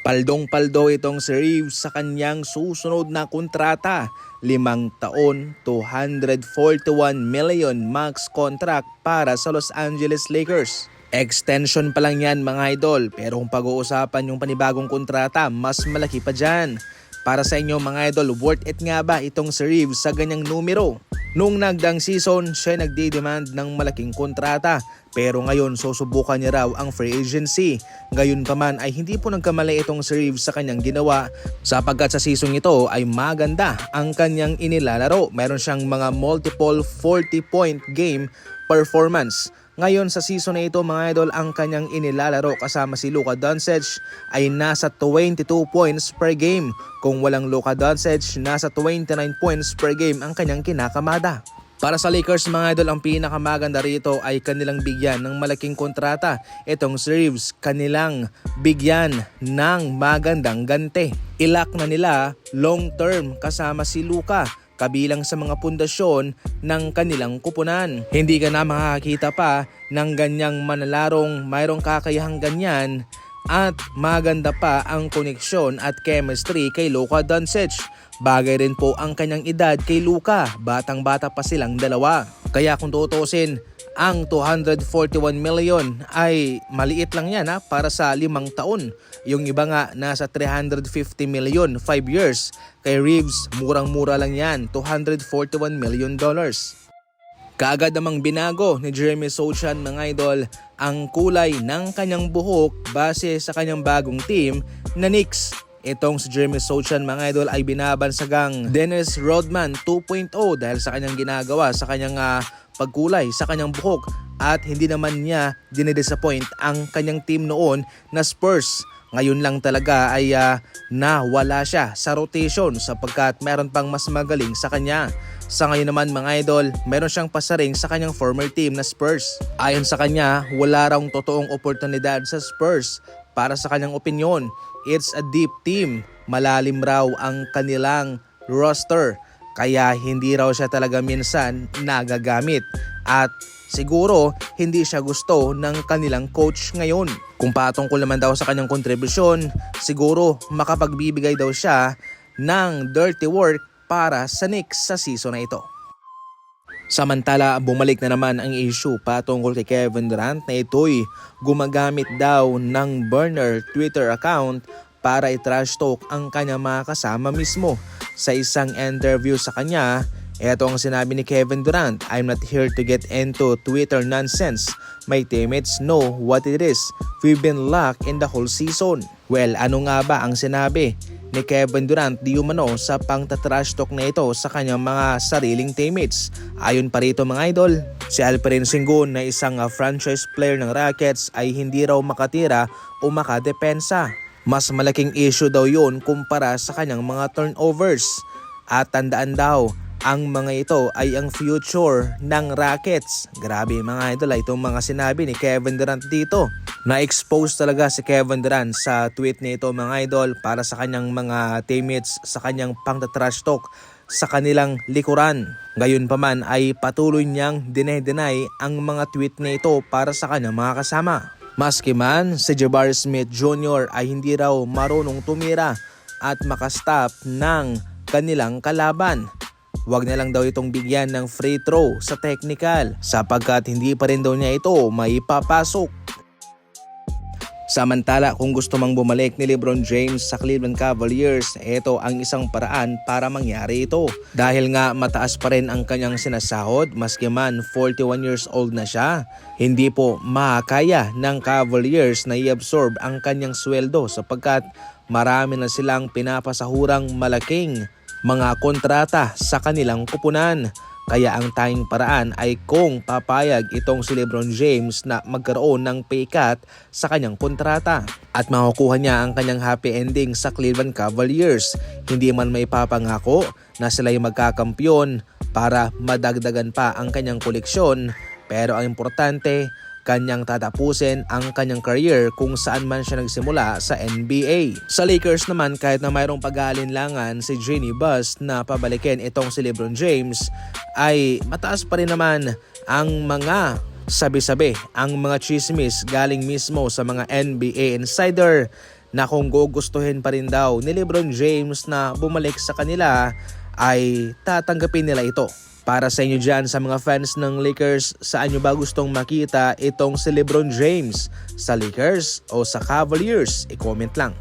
Paldong-paldo itong si Reeves sa kanyang susunod na kontrata. 5 taon, 241 million max contract para sa Los Angeles Lakers. Extension pa lang yan mga idol, pero kung pag-uusapan yung panibagong kontrata, mas malaki pa dyan. Para sa inyo mga idol, worth it nga ba itong si Reeves sa ganyang numero? Noong nagdang season, siya nagdi-demand ng malaking kontrata, pero ngayon susubukan niya raw ang free agency. Gayon pa man ay hindi po nagkamali itong si Reeves sa kanyang ginawa, sapagkat sa season ito ay maganda ang kanyang inilalaro. Meron siyang mga multiple 40-point game performance. Ngayon sa season na ito mga idol, ang kanyang inilalaro kasama si Luka Doncic ay nasa 22 points per game. Kung walang Luka Doncic, nasa 29 points per game ang kanyang kinakamada. Para sa Lakers mga idol, ang pinakamaganda rito ay kanilang bigyan ng malaking kontrata. Itong si Reeves, kanilang bigyan ng magandang ganti. Ilak na nila long term kasama si Luka, kabilang sa mga pundasyon ng kanilang kupunan. Hindi ka na makakita pa ng ganyang manalarong mayroong kakayahang ganyan at maganda pa ang koneksyon at chemistry kay Luka Doncic. Bagay rin po ang kanyang edad kay Luka, batang-bata pa silang dalawa. Kaya kung tutuusin, ang 241 million ay maliit lang yan para sa 5 taon. Yung iba nga nasa 350 million 5 years. Kay Reeves, murang-mura lang yan, $241 million. Kaagad namang binago ni Jeremy Sochan mga idol ang kulay ng kanyang buhok base sa kanyang bagong team na Knicks. Itong si Jeremy Sochan mga idol ay binabansagang Dennis Rodman 2.0 dahil sa kanyang ginagawa sa kanyang pagkulay sa kanyang buhok, at hindi naman niya dinidisappoint ang kanyang team noon na Spurs. Ngayon lang talaga ay nawala siya sa rotation sapagkat meron pang mas magaling sa kanya. Sa ngayon naman mga idol, meron siyang pasaring sa kanyang former team na Spurs. Ayon sa kanya, wala raw totoong oportunidad sa Spurs. Para sa kanyang opinyon, it's a deep team. Malalim raw ang kanilang roster, kaya hindi raw siya talaga minsan nagagamit. At siguro hindi siya gusto ng kanilang coach ngayon. Kung patungkol naman daw sa kanyang kontribusyon, siguro makapagbibigay daw siya ng dirty work para sa Knicks sa season na ito. Samantala, bumalik na naman ang issue patungkol kay Kevin Durant na ito'y gumagamit daw ng burner Twitter account para i-trash talk ang kanyang mga kasama mismo. Sa isang interview sa kanya, eto ang sinabi ni Kevin Durant, "I'm not here to get into Twitter nonsense. My teammates know what it is. We've been locked in the whole season." Well, ano nga ba ang sinabi ni Kevin Durant di umano sa pang-trash talk na ito sa kanyang mga sariling teammates? Ayon pa rito mga idol, si Alperen Sengun na isang franchise player ng Rockets ay hindi raw makatira o makadepensa. Mas malaking issue daw yun kumpara sa kanyang mga turnovers. At tandaan daw, ang mga ito ay ang future ng Rockets. Grabe mga idol, itong mga sinabi ni Kevin Durant dito. Na-expose talaga si Kevin Durant sa tweet nito mga idol para sa kanyang mga teammates sa kanyang pang-trash talk sa kanilang likuran. Gayon pa man ay patuloy niyang deny ang mga tweet na ito para sa kanyang mga kasama. Maski man si Jabari Smith Jr. ay hindi raw marunong tumira at makastop ng kanilang kalaban. Huwag na lang daw itong bigyan ng free throw sa technical sapagkat hindi pa rin daw niya ito maipapasok. Samantala, kung gusto mang bumalik ni LeBron James sa Cleveland Cavaliers, ito ang isang paraan para mangyari ito. Dahil nga mataas pa rin ang kanyang sinasahod, maski man 41 years old na siya, hindi po makakaya ng Cavaliers na i-absorb ang kanyang sweldo sapagkat marami na silang pinapasahurang malaking mga kontrata sa kanilang kupunan. Kaya ang tanging paraan ay kung papayag itong si LeBron James na magkaroon ng pay cut sa kanyang kontrata at makukuha niya ang kanyang happy ending sa Cleveland Cavaliers. Hindi man may papangako na sila'y magkakampiyon para madagdagan pa ang kanyang koleksyon, pero ang importante, kanyang tatapusin ang kanyang career kung saan man siya nagsimula sa NBA. Sa Lakers naman, kahit na mayroong pag-aalinlangan si Jeanie Buss na pabalikin itong si LeBron James, ay mataas pa rin naman ang mga sabi-sabi, ang mga chismis galing mismo sa mga NBA insider na kung gugustuhin pa rin daw ni LeBron James na bumalik sa kanila ay tatanggapin nila ito. Para sa inyo dyan sa mga fans ng Lakers, saan nyo ba gustong makita itong si LeBron James? Sa Lakers o sa Cavaliers? I-comment lang.